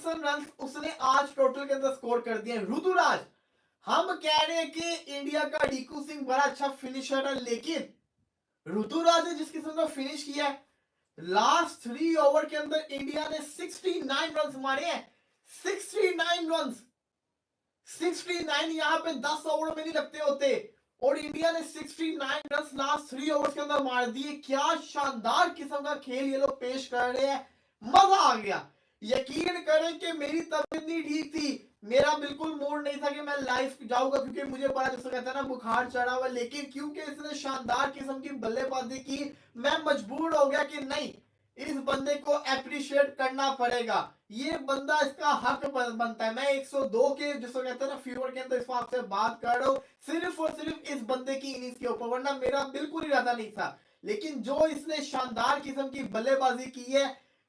Person run उसने आज total के अंदर स्कोर कर दिए। ऋतुराज, हम कह रहे हैं कि इंडिया का डीकू सिंह बड़ा अच्छा फिनिशर है, लेकिन ऋतुराज ने जिस किस्म का फिनिश किया है, लास्ट 3 ओवर के अंदर इंडिया ने 69 रन मारे हैं। 69 रन, 69 यहाँ पे 10 ओवर में नहीं लगते होते, और इंडिया ने 69 रन लास्ट 3 ओवर्स के अंदर मार दिए। क्या शानदार किस्म का खेल ये लोग पेश कर रहे हैं, मजा आ गया। यकीन करें कि मेरी तबीयत नहीं ठीक थी, मेरा बिल्कुल मूड नहीं था कि मैं लाइव जाऊंगा, क्योंकि मुझे बड़ा जैसे कहते हैं ना बुखार चढ़ा हुआ, लेकिन क्योंकि इसने शानदार किस्म की बल्लेबाजी की, मैं मजबूर हो गया कि नहीं, इस बंदे को अप्रिशिएट करना पड़ेगा, ये बंदा इसका हक बनता है। मैं 102 के जिसको कहते हैं ना फीवर के अंदर इस हिसाब से बात कर रहा हूँ सिर्फ और सिर्फ इस बंदे की इनिंग्स के ऊपर, वरना मेरा बिल्कुल इरादा नहीं था। लेकिन जो इसने शानदार किस्म की बल्लेबाजी की है,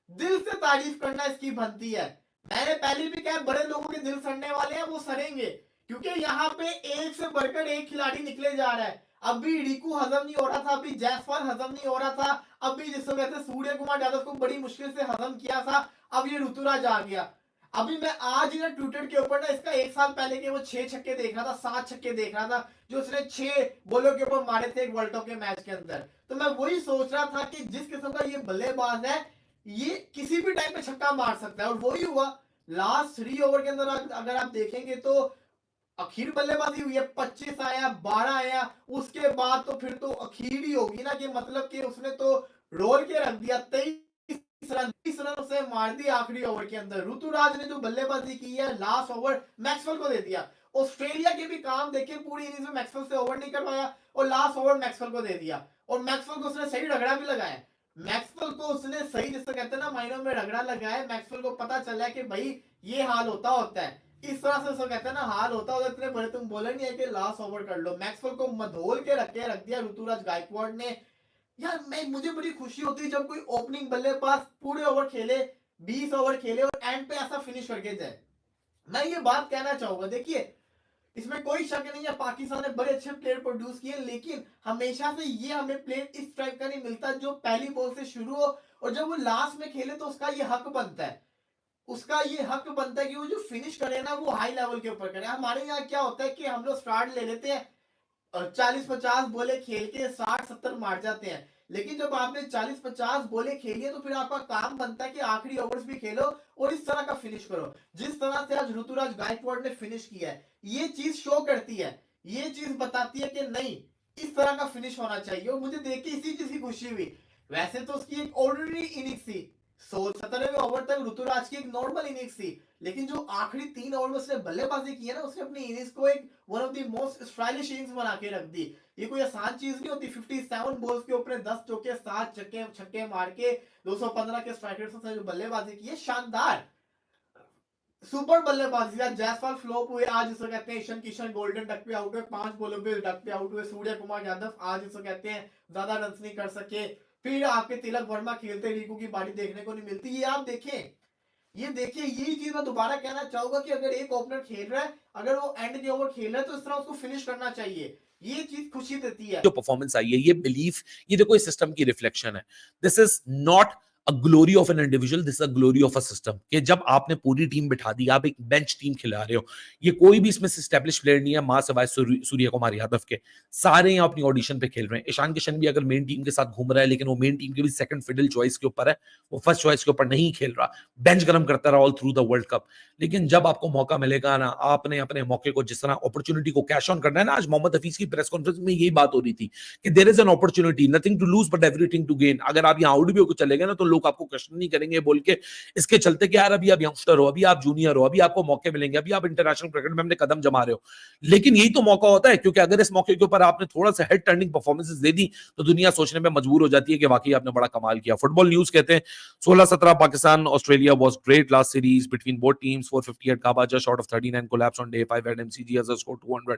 दिल से तारीफ करना इसकी बनती है। मैंने पहले भी कहा बड़े लोगों के दिल सड़ने वाले हैं, वो सड़ेंगे, क्योंकि यहाँ पे एक से बढ़कर एक खिलाड़ी निकले जा रहा है। अभी रिकू हजम नहीं हो रहा था, अभी जायसवाल हजम नहीं हो रहा था, अभी जिसको कहते हैं सूर्य कुमार यादव को बड़ी मुश्किल से हजम किया था, अब ये ऋतुराज आ गया। अभी मैं आज ही ना ट्विटर के ऊपर ना इसका 1 साल पहले के वो 6 छक्के देख रहा था, 7 छक्के देख रहा था, जो उसने 6 बॉलों के ऊपर मारे थे एक वर्ल्ड कप के मैच के अंदर। तो मैं वही सोच रहा था कि जिस किस्म का ये बल्लेबाज है, ये किसी भी टाइम पे छक्का मार सकता है, और वही हुआ। लास्ट 3 ओवर के अंदर अगर आप देखेंगे तो अखीर बल्लेबाजी हुई है, 25 आया, 12 आया, उसके बाद तो फिर तो अखीर ही होगी ना, कि मतलब कि उसने तो रोल के रख दिया। 23 रन उसे मार दी आखिरी ओवर के अंदर। ऋतुराज ने जो बल्लेबाजी की है, लास्ट ओवर मैक्सवेल को दे दिया। ऑस्ट्रेलिया के भी काम देखिए, पूरी इनिंग्स में मैक्सवेल से ओवर नहीं कर पाया, और लास्ट ओवर मैक्सवेल को दे दिया, और मैक्सवेल को उसने सही रगड़ा भी लगाया। मैक्सवेल को उसने सही, जिससे कहते हैं ना मायनों में रगड़ा लगाया। मैक्सवेल को पता चला कि भाई ये हाल होता है, इस तरह से उसको कहते हैं ना हाल होता है, इतने बड़े तुम बोले नहीं है कि लास्ट ओवर कर लो। मैक्सवेल को मधोल के रख दिया ऋतुराज गायकवाड़ ने। यार मुझे बड़ी खुशी होती है जब कोई ओपनिंग बल्लेबाज पूरे ओवर खेले, 20 ओवर खेले, और एंड पे ऐसा फिनिश करके जाए। मैं ये बात कहना चाहूंगा, देखिए इसमें कोई शक नहीं है, पाकिस्तान ने बड़े अच्छे प्लेयर प्रोड्यूस किए, लेकिन हमेशा से ये हमें प्लेयर इस टाइप का नहीं मिलता जो पहली बॉल से शुरू हो, और जब वो लास्ट में खेले तो उसका ये हक बनता है, उसका ये हक बनता है कि वो जो फिनिश करे ना, वो हाई लेवल के ऊपर करे। हमारे यहाँ क्या होता है कि हम लोग स्टार्ट ले लेते हैं और 40-50 बोले खेल के 60-70 मार जाते हैं, लेकिन जब आपने 40-50 बोले खेली है, तो फिर आपका काम बनता है कि आखिरी ओवर्स भी खेलो और इस तरह का फिनिश करो, जिस तरह से आज ऋतुराज गायकवाड़ ने फिनिश किया है। ये चीज शो करती है, ये चीज बताती है कि नहीं, इस तरह का फिनिश होना चाहिए, और मुझे देख के इसी चीज की खुशी हुई। वैसे तो उसकी एक ऑर्डिनरी इनिंग्स थी, 17वें ओवर तक ऋतुराज की एक नॉर्मल इनिंग्स थी, लेकिन जो आखिरी 3 ओवर में उसने बल्लेबाजी की है ना, उसने अपनी इनिंग्स को एक one of the most stylish innings बना के रख दी। ये कोई आसान चीज नहीं होती, 57 बॉल्स के ऊपर 10 चौके, 7 छक्के मार के 215 के स्ट्राइक रेट से जो बल्लेबाजी की है, शानदार सुपर बल्लेबाजी। आज जायसवाल फ्लॉप हुए, आज इसको कहते हैं ईशान किशन गोल्डन डक पे आउट हुए, 5 बॉलों पे डक पे आउट हुए। सूर्य कुमार यादव आज इसको कहते हैं ज्यादा रन नहीं कर सके। फिर आपके तिलक वर्मा खेलते, रिकू की बारी देखने को नहीं मिलती। ये आप देखें, ये देखिए, यही चीज मैं दोबारा कहना चाहूंगा कि अगर एक ओपनर खेल रहा है, अगर वो एंड के ओवर खेल रहा है, तो इस तरह उसको फिनिश करना चाहिए। ये चीज खुशी देती है। जो परफॉर्मेंस आई है, ये बिलीफ, ये देखो इस सिस्टम की रिफ्लेक्शन है। This is not a glory of an individual, this a glory of a system. कि जब आपने पूरी टीम बिठा दी, आप एक बेंच टीम खिला रहे हो, ये कोई भी इसमें स्टैब्लिश प्लेयर नहीं है मां सिवाय सूर्य कुमार यादव के, सारे यहाँ अपनी ऑडिशन पे खेल रहे हैं। ईशान किशन भी अगर मेन टीम के साथ घूम रहा है, लेकिन वो मेन टीम के भी सेकंड फिडल चॉइस के ऊपर है, वो फर्स्ट चॉइस के ऊपर नहीं खेल रहा, बेंच गरम करता रहा all through the world cup. लेकिन जब आपको मौका मिलेगा ना, आपने अपने मौके को, जिस तरह अपॉर्चुनिटी को कैश ऑन करना है ना। आज मोहम्मद हफीज की प्रेस कॉन्फ्रेंस में यही बात हो रही थी कि there is an opportunity, nothing to lose but everything to gain. अगर आप यहाँ आउट भी होकर चले गए ना, तो लोग आपको क्वेश्चन नहीं करेंगे बोल के इसके चलते कि यार अभी आप यंगस्टर हो, अभी आप जूनियर हो, अभी आपको मौके मिलेंगे, अभी आप इंटरनेशनल क्रिकेट में अपने कदम जमा रहे हो। लेकिन यही तो मौका होता है, क्योंकि अगर इस मौके के ऊपर आपने थोड़ा सा हेड टर्निंग परफॉर्मेंसेस दे दी, तो दुनिया सोचने में मजबूर हो जाती है कि वाकई आपने बड़ा कमाल किया। फुटबॉल न्यूज कहते हैं 16-17 Pakistan Australia was great last series between both teams, 450 at Kaaba, just short of 39 collapse on day 5 at MCG as a score 200.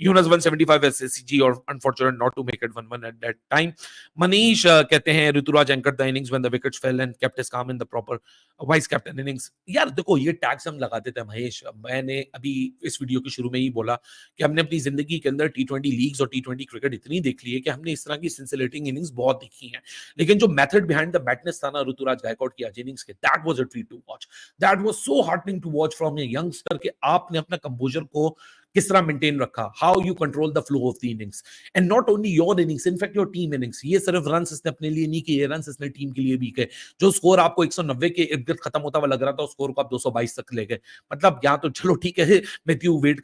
Yunus 175 at SCG, or unfortunate not to make it 1-1 at that time. Manish कहते हैं Rituraj anchored the innings when the wicket wickets fell and kept his calm in the proper vice captain innings. यार देखो ये tags हम लगाते थे महेश, मैंने अभी इस वीडियो के शुरू में ही बोला कि हमने अपनी जिंदगी के अंदर टी20 लीग्स और टी20 क्रिकेट इतनी देख ली है कि हमने इस तरह की सिंसिलेटिंग इनिंग्स बहुत देखी हैं, लेकिन जो मेथड बिहाइंड द बैटनेस था ना ऋतुराज गायकवाड की आज इनिंग्स के, that was a treat to watch, that was so heartening to watch from a youngster कि आपने अपना कंपोजर को किस तरह मेंटेन रखा, how you control the flow of the innings and not only your innings, in fact your team innings. ये सिर्फ runs इसने अपने लिए नहीं किए, रन्स इसने टीम के लिए भी किए। जो स्कोर आपको 190 के इर्द गिर्द खत्म होता हुआ लग रहा था, उस स्कोर को आप 222 तक ले गए। मतलब यहाँ तो चलो ठीक है, मैथ्यू वेड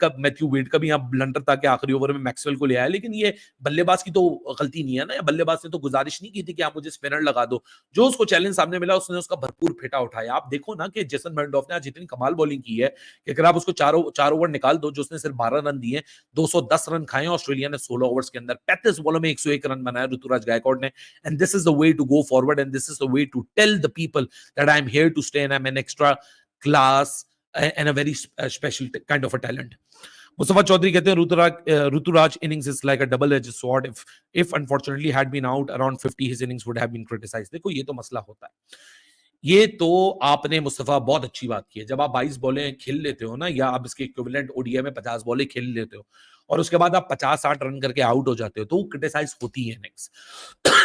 का भी यहाँ ब्लंडर था कि आखिरी ओवर में मैक्सवेल को ले आया, लेकिन ये बल्लेबाज की तो गलती नहीं है ना, बल्लेबाज ने तो गुजारिश नहीं की थी कि आप मुझे स्पिनर लगा दो। जो उसको चैलेंज सामने मिला उसने उसका भरपूर फेटा उठाया। आप देखो ना कि जेसन मेंडोफ ने आज इतनी कमाल बॉलिंग की है कि अगर आप उसको चार ओवर निकाल दो, जो उसने सिर्फ 12 रन दिए, 210 रन खाए ऑस्ट्रेलिया ने 16 ओवर्स के अंदर, 35 बॉलों में 101 रन बनाया ऋतुराज गायकवाड ने। And this is the way to go forward and this is the way to tell the people that I am here to stay and I am an extra class and a very special kind of a talent. Mustafa Chaudhary कहते हैं Rituraj innings is like a double-edged sword. If unfortunately had been out around 50, his innings would have been criticized. देखो ये तो मसला होता है। ये तो आपने मुस्तफा बहुत अच्छी बात की है, जब आप 22 बॉलें खेल लेते हो ना, या आप इसके इक्विवेलेंट ओडीआई में 50 बॉलें खेल लेते हो और उसके बाद आप 50-60 रन करके आउट हो जाते हो, तो क्रिटिसाइज होती है इनिंग्स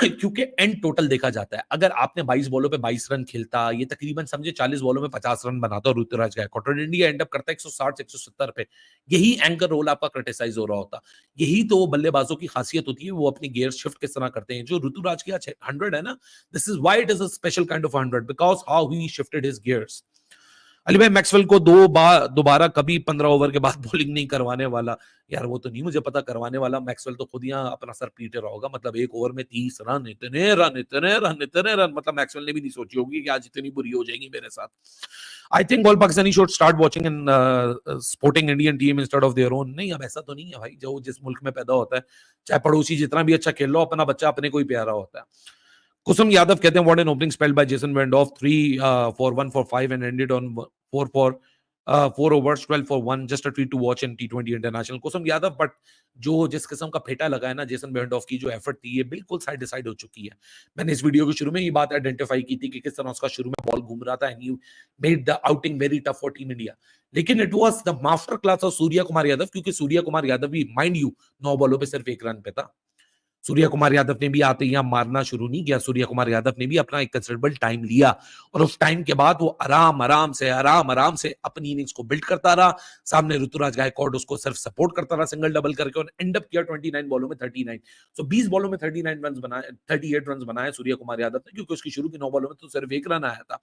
क्योंकि एंड टोटल देखा जाता है। अगर आपने 22 बॉलों पे 22 रन खेलता, ये तकरीबन समझे 40 बॉलों में 50 रन बनाता ऋतुराज गायकवाड, और इंडिया एंड अप करता है 160 170 पे, यही एंकर रोल आपका क्रिटिसाइज हो रहा होता। यही तो बल्लेबाजों की खासियत होती है, वो अपनी गियर शिफ्ट किस तरह करते हैं। जो ऋतुराज की 100 है ना, this is why it is a special kind of 100 because how he shifted his gears. Ali भाई मैक्सवेल को दोबारा कभी 15 ओवर के बाद बॉलिंग नहीं करवाने वाला, यार वो तो नहीं मुझे पता करवाने वाला, मैक्सवेल तो खुद यहाँ अपना सर पीटे रहा होगा। मतलब एक ओवर में 30 रन, इतने रन, मतलब मैक्सवेल ने भी नहीं सोची होगी कि आज इतनी बुरी हो जाएगी मेरे साथ। I think all Pakistani should start watching in supporting Indian team instead of their own. नहीं, अब ऐसा तो नहीं है भाई, जो जिस मुल्क में पैदा होता है, चाहे पड़ोसी जितना भी अच्छा खेल लो, अपना बच्चा अपने को ही प्यारा होता है। कुसुम यादव कहते हैं what an opening spell by Jason Behrendorff, 3 for 1 for 5 and ended on 4 for 4 overs 12 for 1, just a treat to watch in टी20 इंटरनेशनल। कुसुम यादव, बट जो जिस किस्म का फेटा लगा है ना जेसन वेंडॉफ की, जो एफर्ट थी, ये बिल्कुल साइड डिसाइड हो चुकी है। मैंने इस वीडियो के शुरू में ये बात आइडेंटिफाई की थी कि किस तरह उसका शुरू में बॉल घूम रहा था and you made the outing very tough for team India, लेकिन it was the master class of Surya Kumar Yadav, क्योंकि सूर्या कुमार यादव भी माइंड यू 9 बॉलों पे सिर्फ 1 रन पे था। सूर्या कुमार यादव ने भी आते ही मारना शुरू नहीं किया, सूर्या कुमार यादव ने भी अपना एक कंसिडरेबल टाइम लिया और उस टाइम के बाद वो आराम आराम से अपनी इनिंग्स को बिल्ड करता रहा। सामने ऋतुराज गायकवाड उसको सिर्फ सपोर्ट करता रहा सिंगल डबल करके, और एंड अप किया 29 बॉलों में 39। सो 20 बॉलों में 39 रन बनाए, 38 रन बनाए सूर्या कुमार यादव ने, क्योंकि उसकी शुरू की 9 बॉलों में तो सिर्फ 1 रन आया था।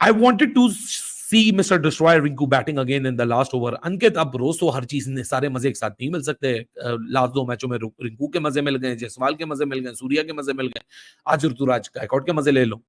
I wanted to see Mr. Destroyer Rinku batting again in the last over. अंकित, अब रोज तो हर चीज ने सारे मजे एक साथ नहीं मिल सकते। लास्ट 2 मैचों में रिंकू के मजे मिल गए, जयसवाल के मजे मिल गए, सूर्या के मजे मिल गए, आज ऋतुराज गायकवाड के मजे ले लो।